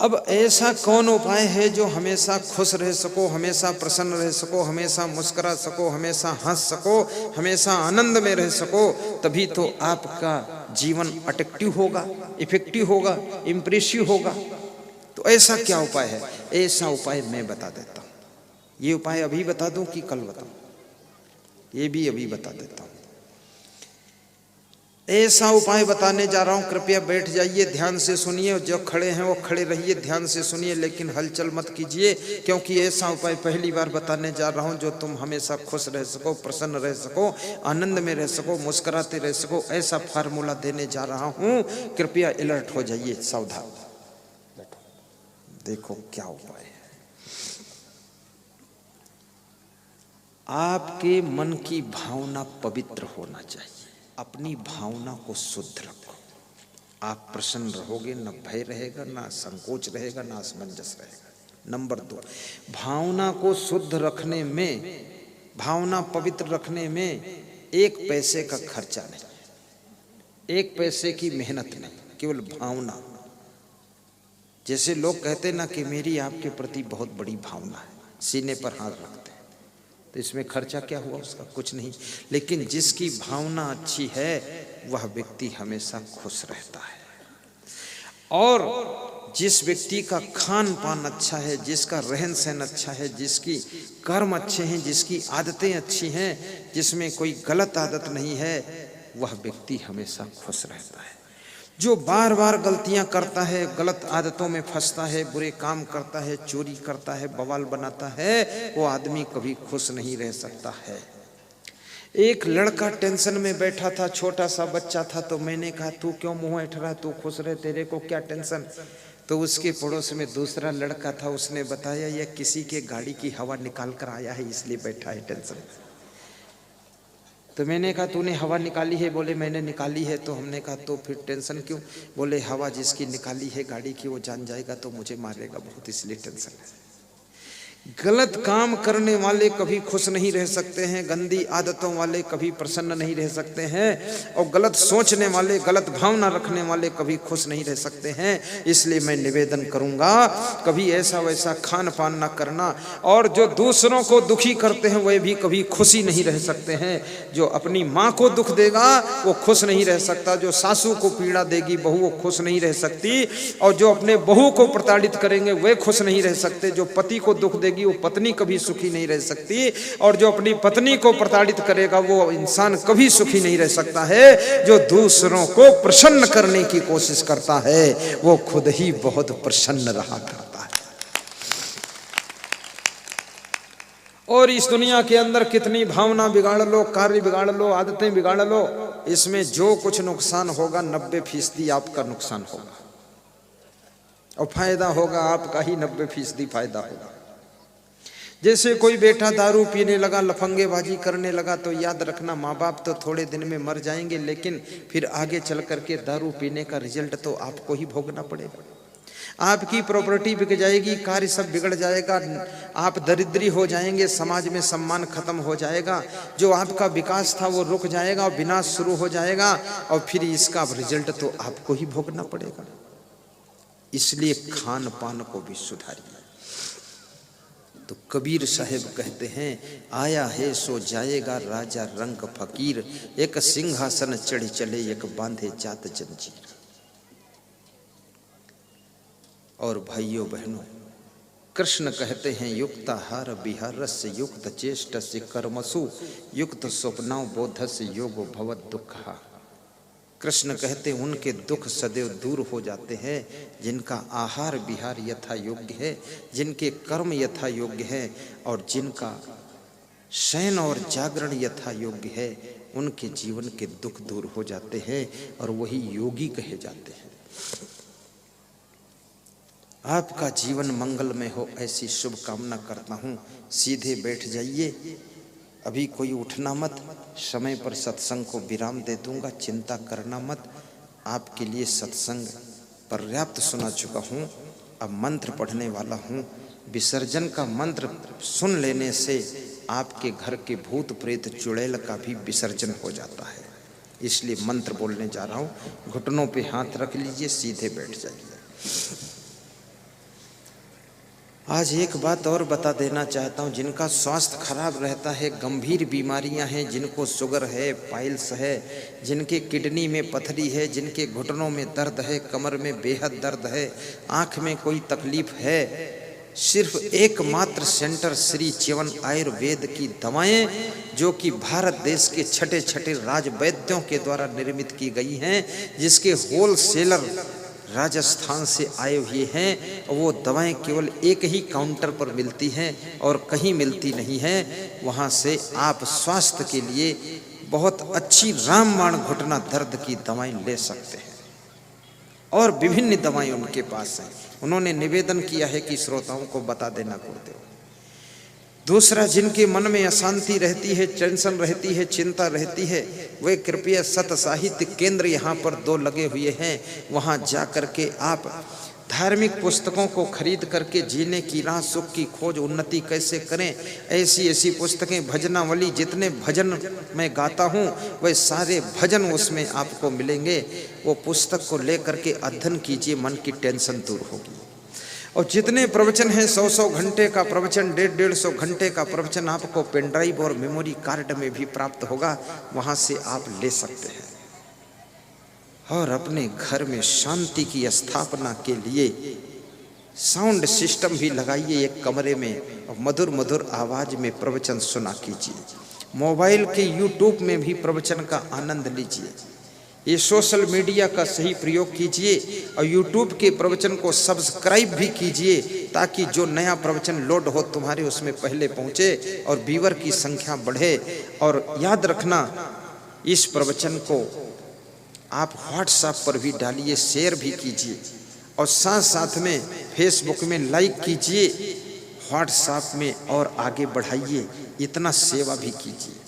अब ऐसा कौन उपाय है जो हमेशा खुश रह सको, हमेशा प्रसन्न रह सको, हमेशा मुस्कुरा सको, हमेशा हंस सको, हमेशा आनंद में रह सको? तभी तो आपका जीवन अट्रैक्टिव होगा, इफेक्टिव होगा, इम्प्रेसिव होगा। तो ऐसा क्या उपाय है? ऐसा उपाय मैं बता देता हूँ। ये उपाय अभी बता दूं कि कल बताऊं? ये भी अभी बता देता हूँ। ऐसा उपाय बताने जा रहा हूं, कृपया बैठ जाइए, ध्यान से सुनिए। जो खड़े हैं वो खड़े रहिए, ध्यान से सुनिए, लेकिन हलचल मत कीजिए, क्योंकि ऐसा उपाय पहली बार बताने जा रहा हूं जो तुम हमेशा खुश रह सको, प्रसन्न रह सको, आनंद में रह सको, मुस्कुराते रह सको। ऐसा फार्मूला देने जा रहा हूं, कृपया अलर्ट हो जाइए, सावधान। देखो क्या उपाय है। आपके मन की भावना पवित्र होना चाहिए। अपनी भावना को शुद्ध रखो। आप प्रसन्न रहोगे, न भय रहेगा, ना संकोच रहेगा, ना असमंजस रहेगा। नंबर 2, भावना को शुद्ध रखने में, भावना पवित्र रखने में 1 पैसे का खर्चा नहीं, 1 पैसे की मेहनत नहीं, केवल भावना। जैसे लोग कहते ना कि मेरी आपके प्रति बहुत बड़ी भावना है, सीने पर हाथ रखते हैं, तो इसमें खर्चा क्या हुआ उसका? कुछ नहीं। लेकिन जिसकी भावना अच्छी है वह व्यक्ति हमेशा खुश रहता है। और जिस व्यक्ति का खान पान अच्छा है, जिसका रहन सहन अच्छा है, जिसकी कर्म अच्छे हैं, जिसकी आदतें अच्छी हैं, जिसमें कोई गलत आदत नहीं है, वह व्यक्ति हमेशा खुश रहता है। जो बार बार गलतियां करता है, गलत आदतों में फंसता है, बुरे काम करता है, चोरी करता है, बवाल बनाता है, वो आदमी कभी खुश नहीं रह सकता है। एक लड़का टेंशन में बैठा था, छोटा सा बच्चा था, तो मैंने कहा तू क्यों मुंह ऐठ रहा, तू खुश रहे, तेरे को क्या टेंशन? तो उसके पड़ोस में दूसरा लड़का था, उसने बताया यह किसी के गाड़ी की हवा निकाल कर आया है, इसलिए बैठा है टेंशन। तो मैंने कहा तूने हवा निकाली है? बोले मैंने निकाली है। तो हमने कहा तो फिर टेंशन क्यों? बोले हवा जिसकी निकाली है गाड़ी की वो जान जाएगा तो मुझे मारेगा बहुत, इसलिए टेंशन है। गलत काम करने वाले कभी खुश नहीं रह सकते हैं, गंदी आदतों वाले कभी प्रसन्न नहीं रह सकते हैं, और गलत सोचने वाले, गलत भावना रखने वाले कभी खुश नहीं रह सकते हैं। इसलिए मैं निवेदन करूंगा कभी ऐसा वैसा खान पान ना करना। और जो दूसरों को दुखी करते हैं वह भी कभी खुशी नहीं रह सकते हैं। जो अपनी माँ को दुख देगा वो खुश नहीं रह सकता, जो सासू को पीड़ा देगी बहू वो खुश नहीं रह सकती, और जो अपने बहू को प्रताड़ित करेंगे वे खुश नहीं रह सकते, जो पति को दुख देगी वो पत्नी कभी सुखी नहीं रह सकती, और जो अपनी पत्नी को प्रताड़ित करेगा वो इंसान कभी सुखी नहीं रह सकता है। जो दूसरों को प्रसन्न करने की कोशिश करता है वो खुद ही बहुत प्रसन्न रहा करता है। और इस दुनिया के अंदर कितनी भावना बिगाड़ लो, कार्य बिगाड़ लो, आदतें बिगाड़ लो, इसमें जो कुछ नुकसान होगा 90% आपका नुकसान होगा, और फायदा होगा आपका ही 90% फायदा होगा। जैसे कोई बेटा दारू पीने लगा, लफंगेबाजी करने लगा, तो याद रखना माँ बाप तो थोड़े दिन में मर जाएंगे, लेकिन फिर आगे चल करके दारू पीने का रिजल्ट तो आपको ही भोगना पड़ेगा। आपकी प्रॉपर्टी बिक जाएगी, कार्य सब बिगड़ जाएगा, आप दरिद्री हो जाएंगे, समाज में सम्मान खत्म हो जाएगा, जो आपका विकास था वो रुक जाएगा और विनाश शुरू हो जाएगा, और फिर इसका रिजल्ट तो आपको ही भोगना पड़ेगा। इसलिए खान पान को भी सुधारिए। तो कबीर साहब कहते हैं, आया है सो जाएगा राजा रंग फकीर, एक सिंहासन चढ़ चले एक बांधे जात जंजीर। और भाइयों बहनों, कृष्ण कहते हैं युक्ताहार विहारस्य युक्त चेष्टस्य कर्मसु युक्त स्वप्नौ बोधस्य योगो भवत दुःखः। कृष्ण कहते हैं उनके दुख सदैव दूर हो जाते हैं जिनका आहार विहार यथा योग्य है, जिनके कर्म यथा योग्य है, और जिनका शयन और जागरण यथा योग्य है, उनके जीवन के दुख दूर हो जाते हैं और वही योगी कहे जाते हैं। आपका जीवन मंगलमय हो ऐसी शुभकामना करता हूँ। सीधे बैठ जाइए, अभी कोई उठना मत, समय पर सत्संग को विराम दे दूंगा, चिंता करना मत। आपके लिए सत्संग पर्याप्त सुना चुका हूँ, अब मंत्र पढ़ने वाला हूँ। विसर्जन का मंत्र सुन लेने से आपके घर के भूत प्रेत चुड़ैल का भी विसर्जन हो जाता है, इसलिए मंत्र बोलने जा रहा हूँ। घुटनों पे हाथ रख लीजिए, सीधे बैठ जाइए। आज एक बात और बता देना चाहता हूँ, जिनका स्वास्थ्य खराब रहता है, गंभीर बीमारियां हैं, जिनको शुगर है, पाइल्स है, जिनके किडनी में पथरी है, जिनके घुटनों में दर्द है, कमर में बेहद दर्द है, आँख में कोई तकलीफ है, सिर्फ एकमात्र सेंटर श्री च्यवन आयुर्वेद की दवाएं, जो कि भारत देश के छठे छठे राज वैद्यों के द्वारा निर्मित की गई हैं, जिसके होलसेलर राजस्थान से आए हुए हैं, वो दवाएं केवल एक ही काउंटर पर मिलती हैं और कहीं मिलती नहीं हैं। वहाँ से आप स्वास्थ्य के लिए बहुत अच्छी रामबाण घुटना दर्द की दवाएं ले सकते हैं और विभिन्न दवाएं उनके पास हैं। उन्होंने निवेदन किया है कि श्रोताओं को बता देना गुरुदेव। दूसरा, जिनके मन में अशांति रहती है, टेंशन रहती है, चिंता रहती है, वे कृपया सत साहित्य केंद्र यहाँ पर 2 लगे हुए हैं, वहाँ जा कर के आप धार्मिक पुस्तकों को खरीद करके जीने की राह, सुख की खोज, उन्नति कैसे करें, ऐसी ऐसी पुस्तकें, भजनावली, जितने भजन मैं गाता हूँ वह सारे भजन उसमें आपको मिलेंगे। वो पुस्तक को लेकर के अध्ययन कीजिए, मन की टेंशन दूर होगी। और जितने प्रवचन हैं, 100 घंटे का प्रवचन, 150 घंटे का प्रवचन आपको पेन ड्राइव और मेमोरी कार्ड में भी प्राप्त होगा, वहाँ से आप ले सकते हैं। और अपने घर में शांति की स्थापना के लिए साउंड सिस्टम भी लगाइए एक कमरे में, और मधुर मधुर आवाज में प्रवचन सुना कीजिए। मोबाइल के यूट्यूब में भी प्रवचन का आनंद लीजिए। ये सोशल मीडिया का सही प्रयोग कीजिए और यूट्यूब के प्रवचन को सब्सक्राइब भी कीजिए, ताकि जो नया प्रवचन लोड हो तुम्हारे उसमें पहले पहुंचे और व्यूअर की संख्या बढ़े। और याद रखना, इस प्रवचन को आप व्हाट्सएप पर भी डालिए, शेयर भी कीजिए और साथ साथ में फेसबुक में लाइक कीजिए, व्हाट्सएप में और आगे बढ़ाइए, इतना सेवा भी कीजिए।